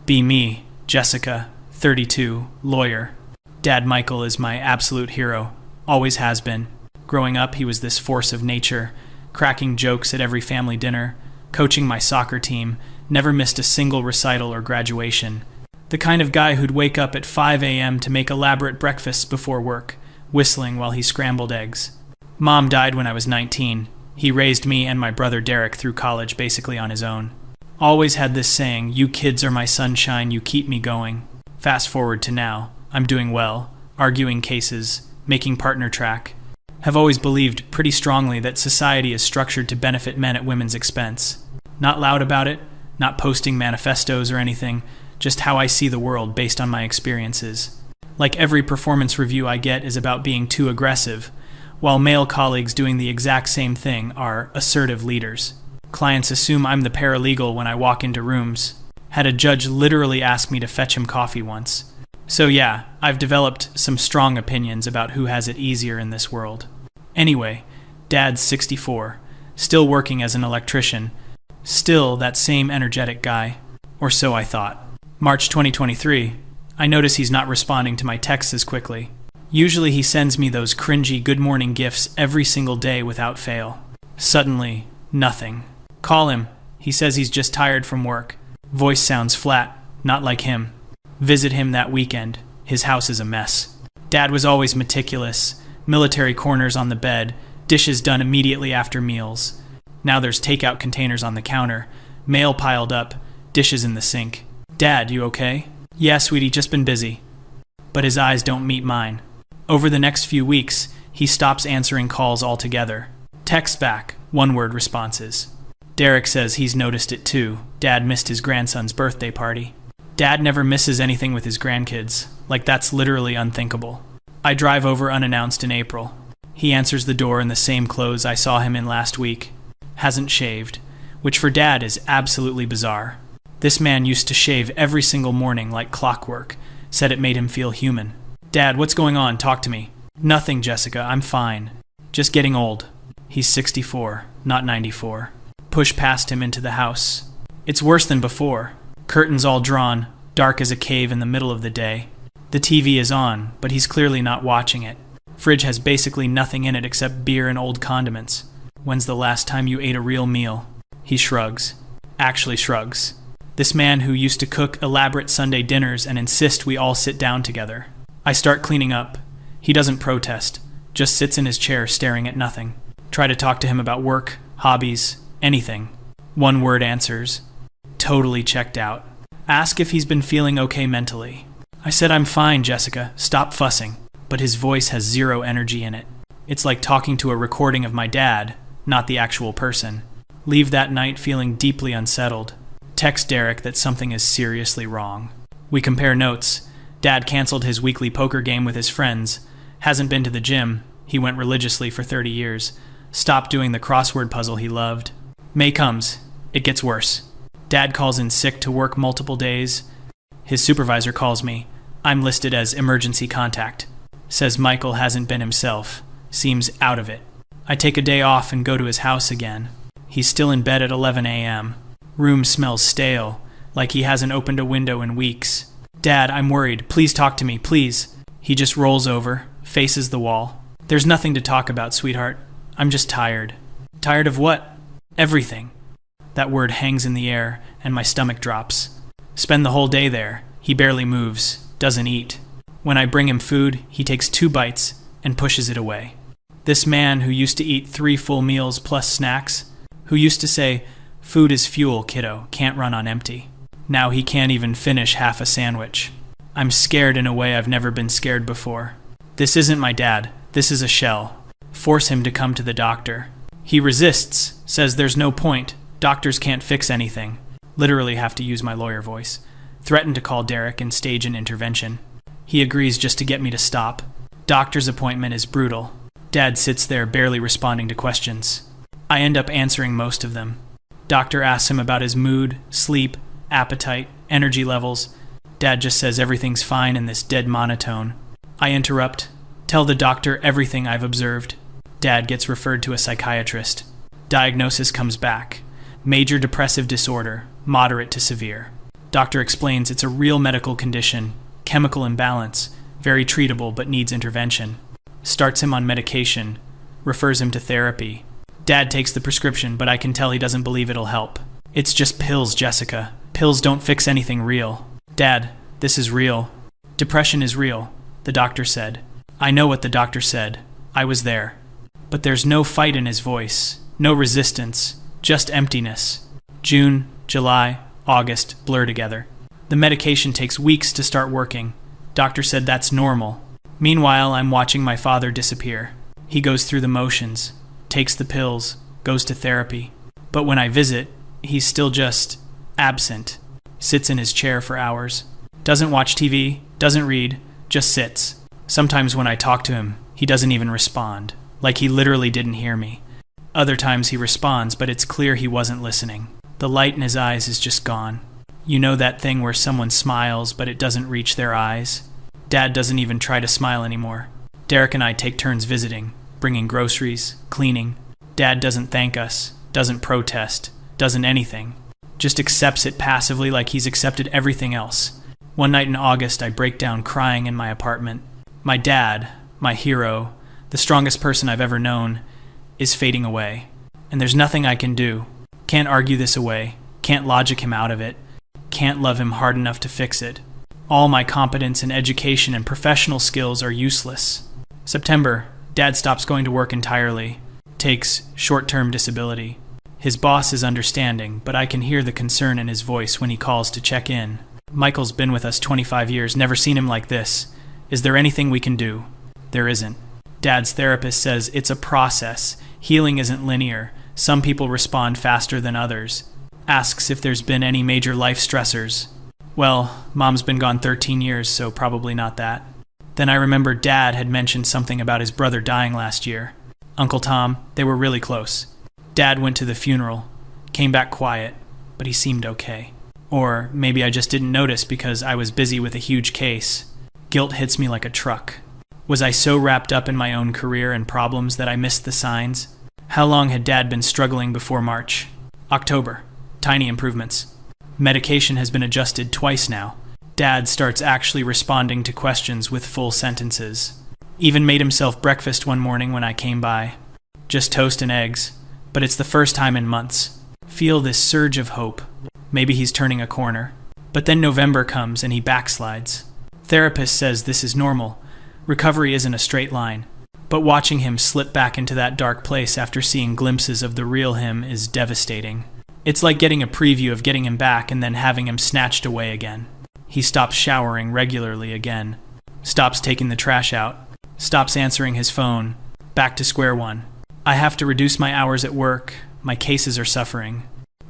Be me, Jessica, 32, lawyer. Dad Michael is my absolute hero, always has been. Growing up, he was this force of nature, cracking jokes at every family dinner, coaching my soccer team, never missed a single recital or graduation. The kind of guy who'd wake up at 5 a.m. to make elaborate breakfasts before work, whistling while he scrambled eggs. Mom died when I was 19. He raised me and my brother Derek through college basically on his own. Always had this saying, "You kids are my sunshine, you keep me going." Fast forward to now, I'm doing well, arguing cases, making partner track. Have always believed pretty strongly that society is structured to benefit men at women's expense. Not loud about it, not posting manifestos or anything, just how I see the world based on my experiences. Like every performance review I get is about being too aggressive, while male colleagues doing the exact same thing are assertive leaders. Clients assume I'm the paralegal when I walk into rooms. Had a judge literally ask me to fetch him coffee once. So yeah, I've developed some strong opinions about who has it easier in this world. Anyway, Dad's 64, still working as an electrician, still that same energetic guy, or so I thought. March 2023, I notice he's not responding to my texts as quickly. Usually he sends me those cringy good morning gifs every single day without fail. Suddenly, nothing. Call him. He says he's just tired from work. Voice sounds flat, not like him. Visit him that weekend. His house is a mess. Dad was always meticulous. Military corners on the bed, dishes done immediately after meals. Now there's takeout containers on the counter, mail piled up, dishes in the sink. Dad, you okay? Yeah, sweetie, just been busy. But his eyes don't meet mine. Over the next few weeks, he stops answering calls altogether. Texts back, one-word responses. Derek says he's noticed it too. Dad missed his grandson's birthday party. Dad never misses anything with his grandkids. Like that's literally unthinkable. I drive over unannounced in April. He answers the door in the same clothes I saw him in last week. Hasn't shaved, which for Dad is absolutely bizarre. This man used to shave every single morning like clockwork, said it made him feel human. Dad, what's going on? Talk to me. Nothing, Jessica, I'm fine. Just getting old. He's 64, not 94. Push past him into the house. It's worse than before. Curtains all drawn, dark as a cave in the middle of the day. The TV is on, but he's clearly not watching it. Fridge has basically nothing in it except beer and old condiments. When's the last time you ate a real meal? He shrugs. Actually shrugs. This man who used to cook elaborate Sunday dinners and insist we all sit down together. I start cleaning up. He doesn't protest, just sits in his chair staring at nothing. Try to talk to him about work, hobbies, anything. One word answers. Totally checked out. Ask if he's been feeling okay mentally. I said, I'm fine, Jessica. Stop fussing. But his voice has zero energy in it. It's like talking to a recording of my dad, not the actual person. Leave that night feeling deeply unsettled. Text Derek that something is seriously wrong. We compare notes. Dad canceled his weekly poker game with his friends. Hasn't been to the gym. He went religiously for 30 years. Stopped doing the crossword puzzle he loved. May comes. It gets worse. Dad calls in sick to work multiple days. His supervisor calls me. I'm listed as emergency contact. Says Michael hasn't been himself. Seems out of it. I take a day off and go to his house again. He's still in bed at 11 a.m. Room smells stale, like he hasn't opened a window in weeks. Dad, I'm worried. Please talk to me, please. He just rolls over, faces the wall. There's nothing to talk about, sweetheart. I'm just tired. Tired of what? Everything. That word hangs in the air, and my stomach drops. Spend the whole day there. He barely moves, doesn't eat. When I bring him food, he takes 2 bites and pushes it away. This man who used to eat 3 full meals plus snacks, who used to say, food is fuel, kiddo, can't run on empty. Now he can't even finish half a sandwich. I'm scared in a way I've never been scared before. This isn't my dad. This is a shell. Force him to come to the doctor. He resists, says there's no point. Doctors can't fix anything. Literally have to use my lawyer voice. Threaten to call Derek and stage an intervention. He agrees just to get me to stop. Doctor's appointment is brutal. Dad sits there barely responding to questions. I end up answering most of them. Doctor asks him about his mood, sleep, appetite, energy levels. Dad just says everything's fine in this dead monotone. I interrupt, tell the doctor everything I've observed. Dad gets referred to a psychiatrist. Diagnosis comes back. Major depressive disorder, moderate to severe. Doctor explains it's a real medical condition, chemical imbalance, very treatable but needs intervention. Starts him on medication, refers him to therapy. Dad takes the prescription, but I can tell he doesn't believe it'll help. It's just pills, Jessica. Pills don't fix anything real. Dad, this is real. Depression is real, the doctor said. I know what the doctor said. I was there. But there's no fight in his voice, no resistance, just emptiness. June, July, August blur together. The medication takes weeks to start working. Doctor said that's normal. Meanwhile, I'm watching my father disappear. He goes through the motions, takes the pills, goes to therapy. But when I visit, he's still just absent. Sits in his chair for hours. Doesn't watch TV, doesn't read, just sits. Sometimes when I talk to him, he doesn't even respond, like he literally didn't hear me. Other times he responds, but it's clear he wasn't listening. The light in his eyes is just gone. You know that thing where someone smiles, but it doesn't reach their eyes? Dad doesn't even try to smile anymore. Derek and I take turns visiting, bringing groceries, cleaning. Dad doesn't thank us, doesn't protest, doesn't anything. Just accepts it passively like he's accepted everything else. One night in August, I break down crying in my apartment. My dad, my hero, the strongest person I've ever known, is fading away. And there's nothing I can do. Can't argue this away. Can't logic him out of it. Can't love him hard enough to fix it. All my competence and education and professional skills are useless. September, Dad stops going to work entirely. Takes short-term disability. His boss is understanding, but I can hear the concern in his voice when he calls to check in. Michael's been with us 25 years, never seen him like this. Is there anything we can do? There isn't. Dad's therapist says it's a process. Healing isn't linear. Some people respond faster than others. Asks if there's been any major life stressors. Well, Mom's been gone 13 years, so probably not that. Then I remember Dad had mentioned something about his brother dying last year. Uncle Tom, they were really close. Dad went to the funeral, came back quiet, but he seemed okay. Or maybe I just didn't notice because I was busy with a huge case. Guilt hits me like a truck. Was I so wrapped up in my own career and problems that I missed the signs? How long had Dad been struggling before March? October. Tiny improvements. Medication has been adjusted twice now. Dad starts actually responding to questions with full sentences. Even made himself breakfast one morning when I came by. Just toast and eggs, but it's the first time in months. Feel this surge of hope. Maybe he's turning a corner. But then November comes and he backslides. Therapist says this is normal. Recovery isn't a straight line. But watching him slip back into that dark place after seeing glimpses of the real him is devastating. It's like getting a preview of getting him back and then having him snatched away again. He stops showering regularly again. Stops taking the trash out. Stops answering his phone. Back to square one. I have to reduce my hours at work. My cases are suffering.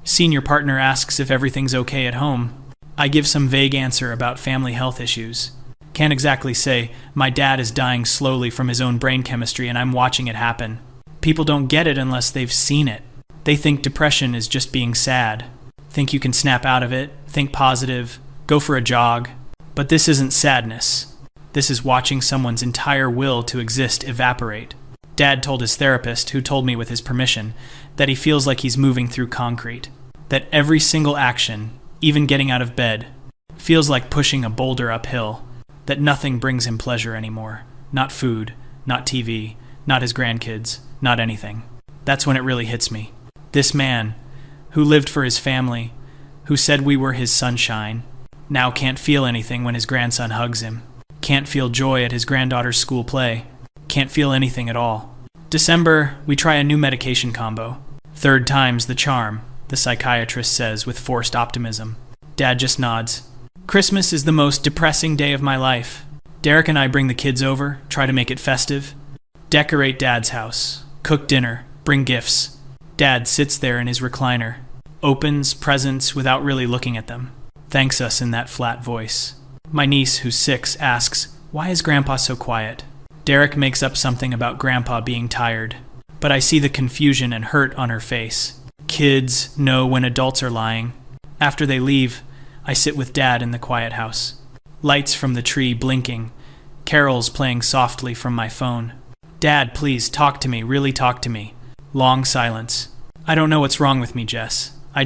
Senior partner asks if everything's okay at home. I give some vague answer about family health issues. Can't exactly say, my dad is dying slowly from his own brain chemistry and I'm watching it happen. People don't get it unless they've seen it. They think depression is just being sad. Think you can snap out of it, think positive, go for a jog. But this isn't sadness. This is watching someone's entire will to exist evaporate. Dad told his therapist, who told me with his permission, that he feels like he's moving through concrete. That every single action, even getting out of bed, feels like pushing a boulder uphill. That nothing brings him pleasure anymore. Not food, not TV, not his grandkids, not anything. That's when it really hits me. This man, who lived for his family, who said we were his sunshine, now can't feel anything when his grandson hugs him. Can't feel joy at his granddaughter's school play. Can't feel anything at all. December, we try a new medication combo. Third time's the charm, the psychiatrist says with forced optimism. Dad just nods. Christmas is the most depressing day of my life. Derek and I bring the kids over, try to make it festive. Decorate Dad's house. Cook dinner. Bring gifts. Dad sits there in his recliner. Opens presents without really looking at them. Thanks us in that flat voice. My niece, who's 6, asks, why is Grandpa so quiet? Derek makes up something about Grandpa being tired. But I see the confusion and hurt on her face. Kids know when adults are lying. After they leave, I sit with Dad in the quiet house. Lights from the tree blinking. Carols playing softly from my phone. Dad, please, talk to me, really talk to me. Long silence. I don't know what's wrong with me, Jess. I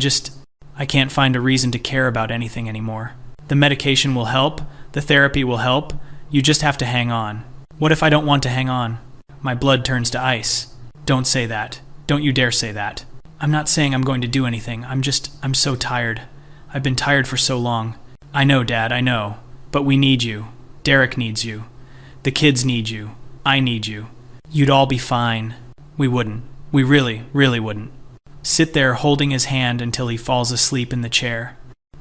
I can't find a reason to care about anything anymore. The medication will help, the therapy will help, you just have to hang on. What if I don't want to hang on? My blood turns to ice. Don't say that. Don't you dare say that. I'm not saying I'm going to do anything. I'm so tired. I've been tired for so long. I know, Dad, I know. But we need you. Derek needs you. The kids need you. I need you. You'd all be fine. We wouldn't. We really, really wouldn't. Sit there holding his hand until he falls asleep in the chair.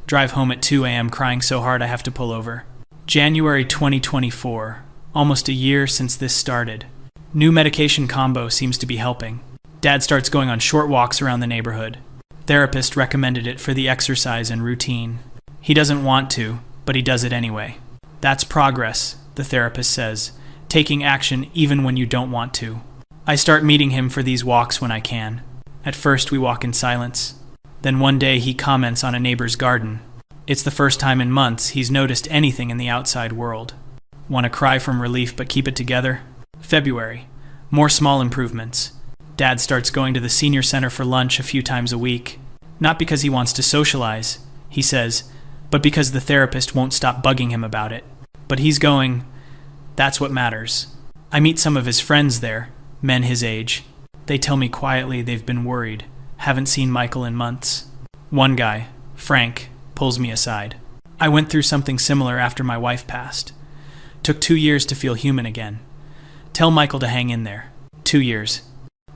Drive home at 2 a.m. crying so hard I have to pull over. January 2024. Almost a year since this started. New medication combo seems to be helping. Dad starts going on short walks around the neighborhood. Therapist recommended it for the exercise and routine. He doesn't want to, but he does it anyway. That's progress, the therapist says, taking action even when you don't want to. I start meeting him for these walks when I can. At first we walk in silence. Then one day he comments on a neighbor's garden. It's the first time in months he's noticed anything in the outside world. Want to cry from relief but keep it together? February. More small improvements. Dad starts going to the senior center for lunch a few times a week. Not because he wants to socialize, he says, but because the therapist won't stop bugging him about it. But he's going. That's what matters. I meet some of his friends there, men his age. They tell me quietly they've been worried, haven't seen Michael in months. One guy, Frank, pulls me aside. I went through something similar after my wife passed. Took 2 years to feel human again. Tell Michael to hang in there. 2 years.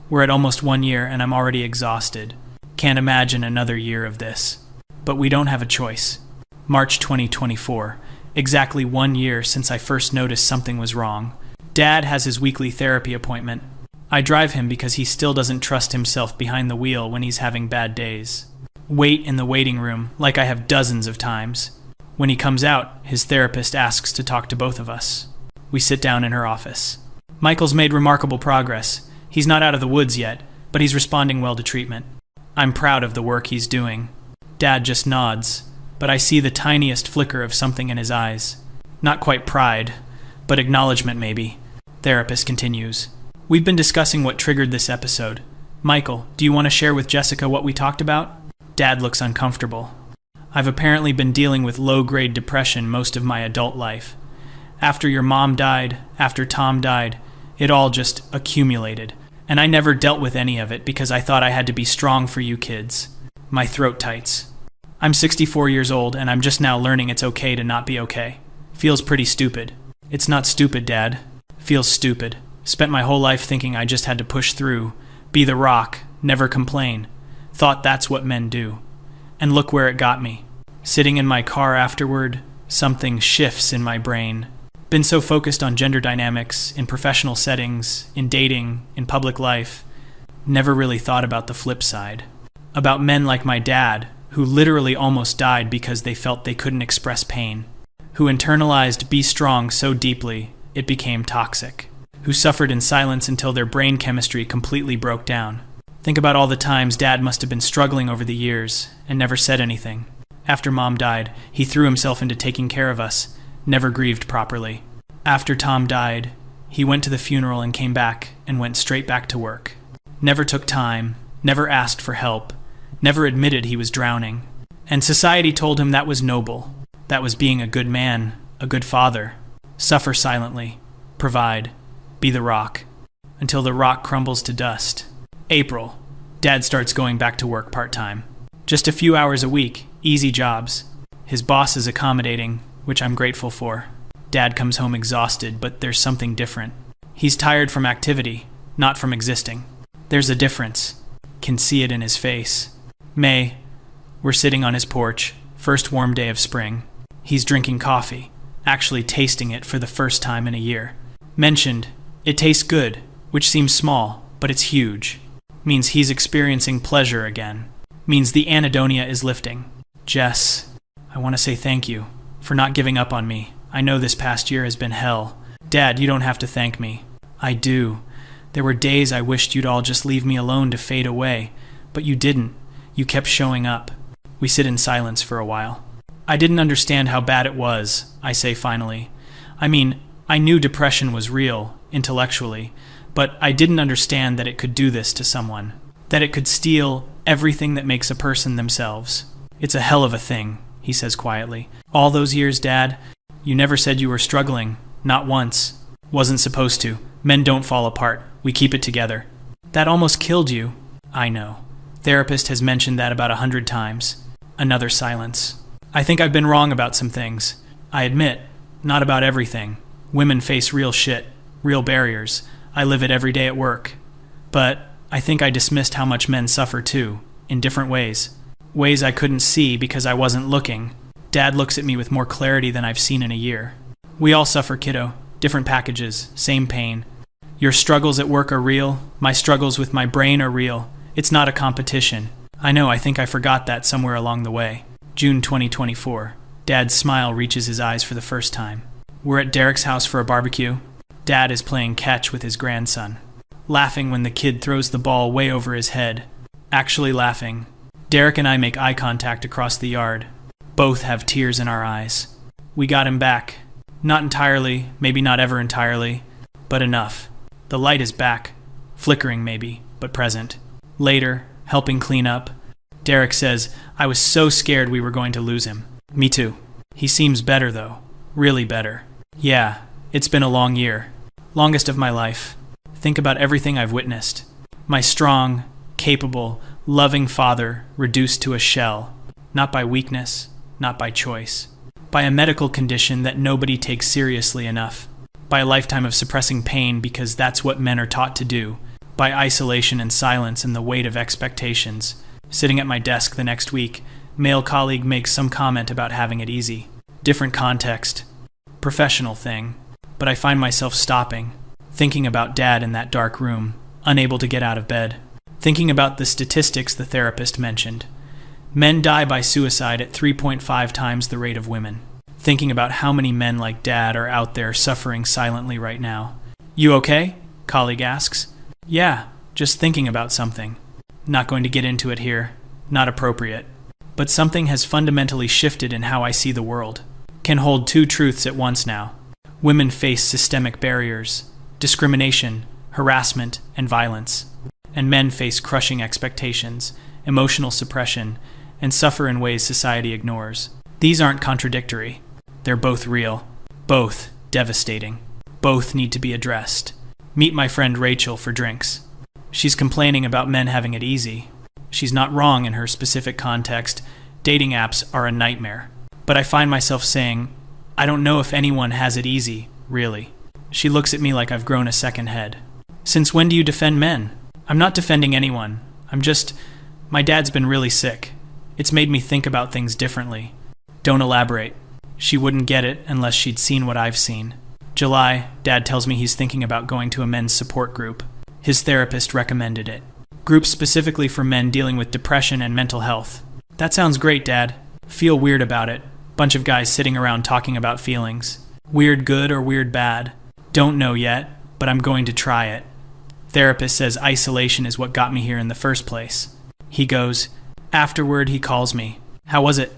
We're at almost 1 year and I'm already exhausted. Can't imagine another year of this. But we don't have a choice. March 2024. Exactly 1 year since I first noticed something was wrong. Dad has his weekly therapy appointment. I drive him because he still doesn't trust himself behind the wheel when he's having bad days. Wait in the waiting room like I have dozens of times. When he comes out, his therapist asks to talk to both of us. We sit down in her office. Michael's made remarkable progress. He's not out of the woods yet, but he's responding well to treatment. I'm proud of the work he's doing. Dad just nods, but I see the tiniest flicker of something in his eyes. Not quite pride, but acknowledgement maybe. Therapist continues. We've been discussing what triggered this episode. Michael, do you want to share with Jessica what we talked about? Dad looks uncomfortable. I've apparently been dealing with low-grade depression most of my adult life. After your mom died, after Tom died, it all just accumulated. And I never dealt with any of it because I thought I had to be strong for you kids. My throat tights. I'm 64 years old and I'm just now learning it's okay to not be okay. Feels pretty stupid. It's not stupid, Dad. Feels stupid. Spent my whole life thinking I just had to push through, be the rock, never complain. Thought that's what men do. And look where it got me. Sitting in my car afterward, something shifts in my brain. Been so focused on gender dynamics, in professional settings, in dating, in public life, never really thought about the flip side. About men like my dad, who literally almost died because they felt they couldn't express pain. Who internalized be strong so deeply, it became toxic. Who suffered in silence until their brain chemistry completely broke down. Think about all the times Dad must have been struggling over the years and never said anything. After Mom died, he threw himself into taking care of us, never grieved properly. After Tom died, he went to the funeral and came back and went straight back to work. Never took time, never asked for help, never admitted he was drowning. And society told him that was noble. That was being a good man, a good father. Suffer silently, provide, be the rock, until the rock crumbles to dust. April. Dad starts going back to work part-time. Just a few hours a week, easy jobs. His boss is accommodating, which I'm grateful for. Dad comes home exhausted, but there's something different. He's tired from activity, not from existing. There's a difference. Can see it in his face. May. We're sitting on his porch, first warm day of spring. He's drinking coffee, actually tasting it for the first time in a year. Mentioned, it tastes good, which seems small, but it's huge. Means he's experiencing pleasure again. Means the anhedonia is lifting. Jess, I want to say thank you for not giving up on me. I know this past year has been hell. Dad, you don't have to thank me. I do. There were days I wished you'd all just leave me alone to fade away, but you didn't. You kept showing up. We sit in silence for a while. I didn't understand how bad it was, I say finally. I mean, I knew depression was real, intellectually, but I didn't understand that it could do this to someone. That it could steal everything that makes a person themselves. It's a hell of a thing, he says quietly. All those years, Dad, you never said you were struggling. Not once. Wasn't supposed to. Men don't fall apart. We keep it together. That almost killed you. I know. Therapist has mentioned that about 100 times. Another silence. I think I've been wrong about some things. I admit, not about everything. Women face real shit, real barriers. I live it every day at work. But I think I dismissed how much men suffer too, in different ways. Ways I couldn't see because I wasn't looking. Dad looks at me with more clarity than I've seen in a year. We all suffer, kiddo. Different packages, same pain. Your struggles at work are real. My struggles with my brain are real. It's not a competition. I know, I think I forgot that somewhere along the way. June 2024. Dad's smile reaches his eyes for the first time. We're at Derek's house for a barbecue. Dad is playing catch with his grandson. Laughing when the kid throws the ball way over his head. Actually laughing. Derek and I make eye contact across the yard. Both have tears in our eyes. We got him back. Not entirely, maybe not ever entirely, but enough. The light is back. Flickering maybe, but present. Later, helping clean up, Derek says, I was so scared we were going to lose him. Me too. He seems better though. Really better. Yeah, it's been a long year. Longest of my life. Think about everything I've witnessed. My strong, capable, loving father reduced to a shell. Not by weakness, not by choice. By a medical condition that nobody takes seriously enough. By a lifetime of suppressing pain because that's what men are taught to do. By isolation and silence and the weight of expectations. Sitting at my desk the next week, male colleague makes some comment about having it easy. Different context. Professional thing. But I find myself stopping. Thinking about Dad in that dark room, unable to get out of bed. Thinking about the statistics the therapist mentioned. Men die by suicide at 3.5 times the rate of women. Thinking about how many men like Dad are out there suffering silently right now. You okay? Colleague asks. Yeah, just thinking about something. Not going to get into it here. Not appropriate. But something has fundamentally shifted in how I see the world. Can hold two truths at once now. Women face systemic barriers, discrimination, harassment, and violence. And men face crushing expectations, emotional suppression, and suffer in ways society ignores. These aren't contradictory. They're both real. Both devastating. Both need to be addressed. Meet my friend Rachel for drinks. She's complaining about men having it easy. She's not wrong in her specific context. Dating apps are a nightmare. But I find myself saying, I don't know if anyone has it easy, really. She looks at me like I've grown a second head. Since when do you defend men? I'm not defending anyone. My dad's been really sick. It's made me think about things differently. Don't elaborate. She wouldn't get it unless she'd seen what I've seen. July, Dad tells me he's thinking about going to a men's support group. His therapist recommended it. Group specifically for men dealing with depression and mental health. That sounds great, Dad. Feel weird about it. Bunch of guys sitting around talking about feelings. Weird good or weird bad? Don't know yet, but I'm going to try it. Therapist says isolation is what got me here in the first place. He goes, afterward he calls me. How was it?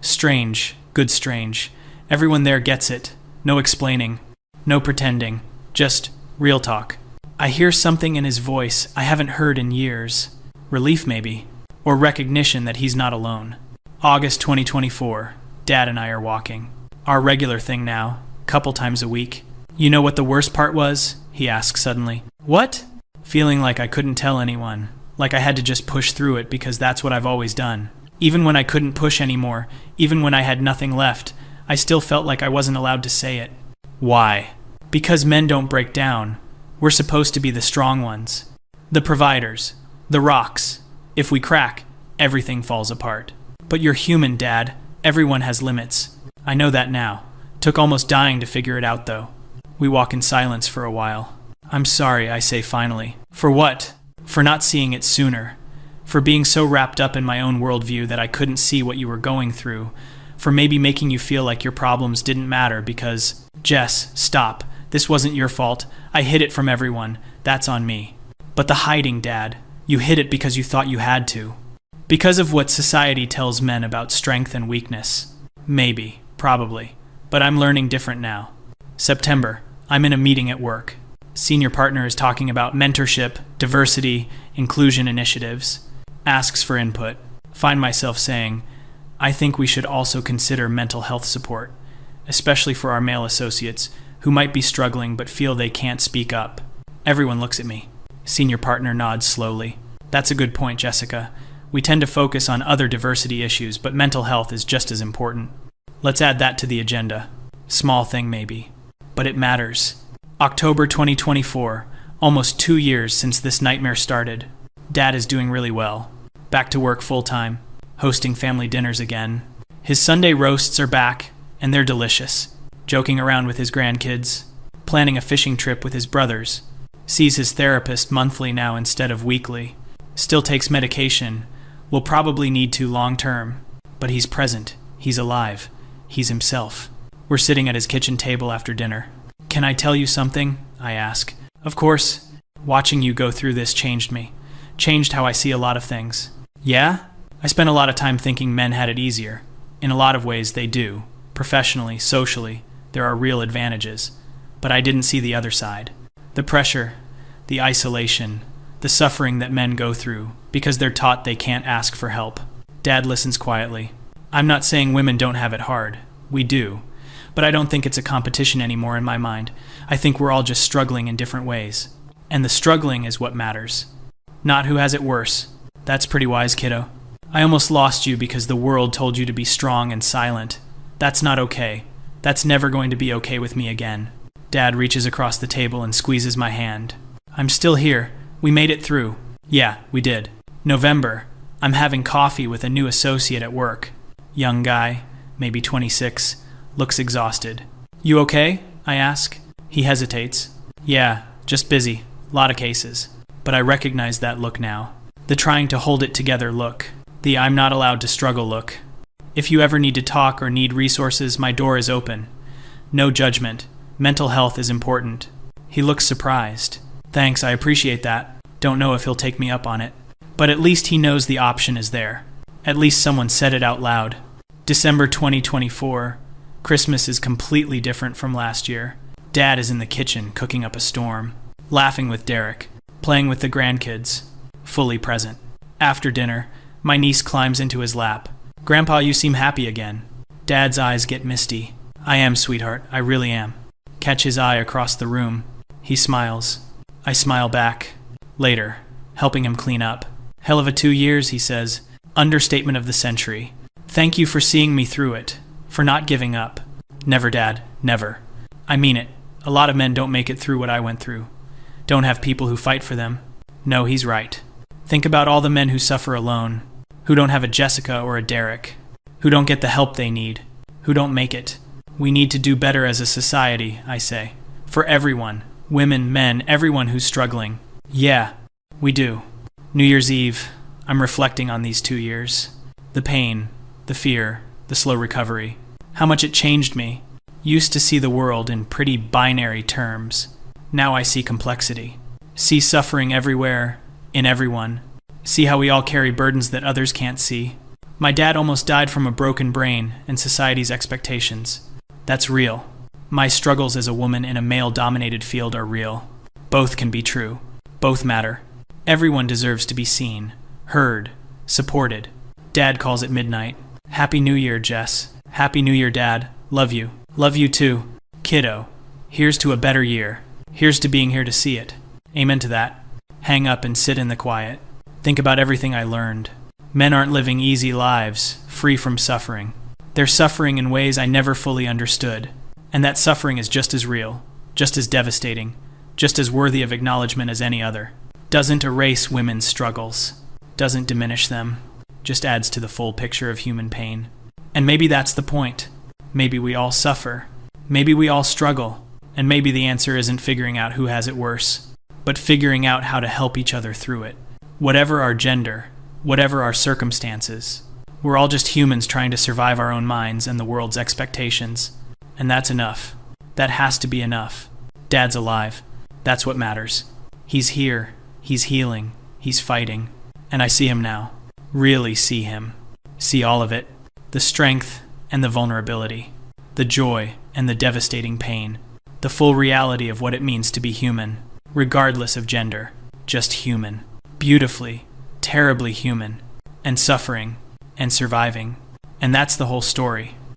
Strange. Good strange. Everyone there gets it. No explaining. No pretending. Just real talk. I hear something in his voice I haven't heard in years. Relief maybe. Or recognition that he's not alone. August 2024. Dad and I are walking. Our regular thing now. Couple times a week. You know what the worst part was? He asks suddenly. What? Feeling like I couldn't tell anyone. Like I had to just push through it because that's what I've always done. Even when I couldn't push anymore, even when I had nothing left, I still felt like I wasn't allowed to say it. Why? Because men don't break down. We're supposed to be the strong ones. The providers. The rocks. If we crack, everything falls apart. But you're human, Dad. Everyone has limits. I know that now. Took almost dying to figure it out, though. We walk in silence for a while. I'm sorry, I say finally. For what? For not seeing it sooner. For being so wrapped up in my own worldview that I couldn't see what you were going through. For maybe making you feel like your problems didn't matter because, Jess, stop. This wasn't your fault. I hid it from everyone. That's on me. But the hiding, Dad. You hid it because you thought you had to. Because of what society tells men about strength and weakness. Maybe. Probably. But I'm learning different now. September. I'm in a meeting at work. Senior partner is talking about mentorship, diversity, inclusion initiatives. Asks for input. Find myself saying, I think we should also consider mental health support, especially for our male associates who might be struggling but feel they can't speak up. Everyone looks at me. Senior partner nods slowly. That's a good point, Jessica. We tend to focus on other diversity issues, but mental health is just as important. Let's add that to the agenda. Small thing maybe, but it matters. October 2024, almost 2 years since this nightmare started. Dad is doing really well. Back to work full-time, hosting family dinners again. His Sunday roasts are back, and they're delicious. Joking around with his grandkids, planning a fishing trip with his brothers. Sees his therapist monthly now instead of weekly. Still takes medication. Will probably need to long-term. But he's present. He's alive. He's himself. We're sitting at his kitchen table after dinner. Can I tell you something? I ask. Of course. Watching you go through this changed me. Changed how I see a lot of things. Yeah? I spent a lot of time thinking men had it easier. In a lot of ways they do. Professionally, socially, there are real advantages. But I didn't see the other side. The pressure, the isolation, the suffering that men go through because they're taught they can't ask for help. Dad listens quietly. I'm not saying women don't have it hard. We do. But I don't think it's a competition anymore in my mind. I think we're all just struggling in different ways. And the struggling is what matters. Not who has it worse. That's pretty wise, kiddo. I almost lost you because the world told you to be strong and silent. That's not okay. That's never going to be okay with me again. Dad reaches across the table and squeezes my hand. I'm still here. We made it through. Yeah, we did. November. I'm having coffee with a new associate at work. Young guy, maybe 26, looks exhausted. You okay? I ask. He hesitates. Yeah, just busy. Lot of cases. But I recognize that look now. The trying to hold it together look. The I'm not allowed to struggle look. If you ever need to talk or need resources, my door is open. No judgment. Mental health is important. He looks surprised. Thanks, I appreciate that. Don't know if he'll take me up on it. But at least he knows the option is there. At least someone said it out loud. December 2024. Christmas is completely different from last year. Dad is in the kitchen cooking up a storm. Laughing with Derek. Playing with the grandkids. Fully present. After dinner, my niece climbs into his lap. Grandpa, you seem happy again. Dad's eyes get misty. I am, sweetheart. I really am. Catch his eye across the room. He smiles. I smile back. Later, helping him clean up. Hell of a 2 years, he says. Understatement of the century. Thank you for seeing me through it. For not giving up. Never, Dad. Never. I mean it. A lot of men don't make it through what I went through. Don't have people who fight for them. No, he's right. Think about all the men who suffer alone. Who don't have a Jessica or a Derek. Who don't get the help they need. Who don't make it. We need to do better as a society, I say. For everyone. Women, men, everyone who's struggling. Yeah, we do. New Year's Eve, I'm reflecting on these 2 years. The pain, the fear, the slow recovery. How much it changed me. Used to see the world in pretty binary terms. Now I see complexity. See suffering everywhere, in everyone. See how we all carry burdens that others can't see. My dad almost died from a broken brain and society's expectations. That's real. My struggles as a woman in a male-dominated field are real. Both can be true. Both matter. Everyone deserves to be seen, heard, supported. Dad calls it midnight. Happy New Year, Jess. Happy New Year, Dad. Love you. Love you too. Kiddo. Here's to a better year. Here's to being here to see it. Amen to that. Hang up and sit in the quiet. Think about everything I learned. Men aren't living easy lives, free from suffering. They're suffering in ways I never fully understood. And that suffering is just as real, just as devastating, just as worthy of acknowledgement as any other. Doesn't erase women's struggles. Doesn't diminish them. Just adds to the full picture of human pain. And maybe that's the point. Maybe we all suffer. Maybe we all struggle. And maybe the answer isn't figuring out who has it worse, but figuring out how to help each other through it. Whatever our gender, whatever our circumstances, we're all just humans trying to survive our own minds and the world's expectations. And that's enough. That has to be enough. Dad's alive. That's what matters. He's here. He's healing. He's fighting. And I see him now. Really see him. See all of it. The strength and the vulnerability. The joy and the devastating pain. The full reality of what it means to be human, regardless of gender. Just human. Beautifully, terribly human. And suffering. And surviving. And that's the whole story.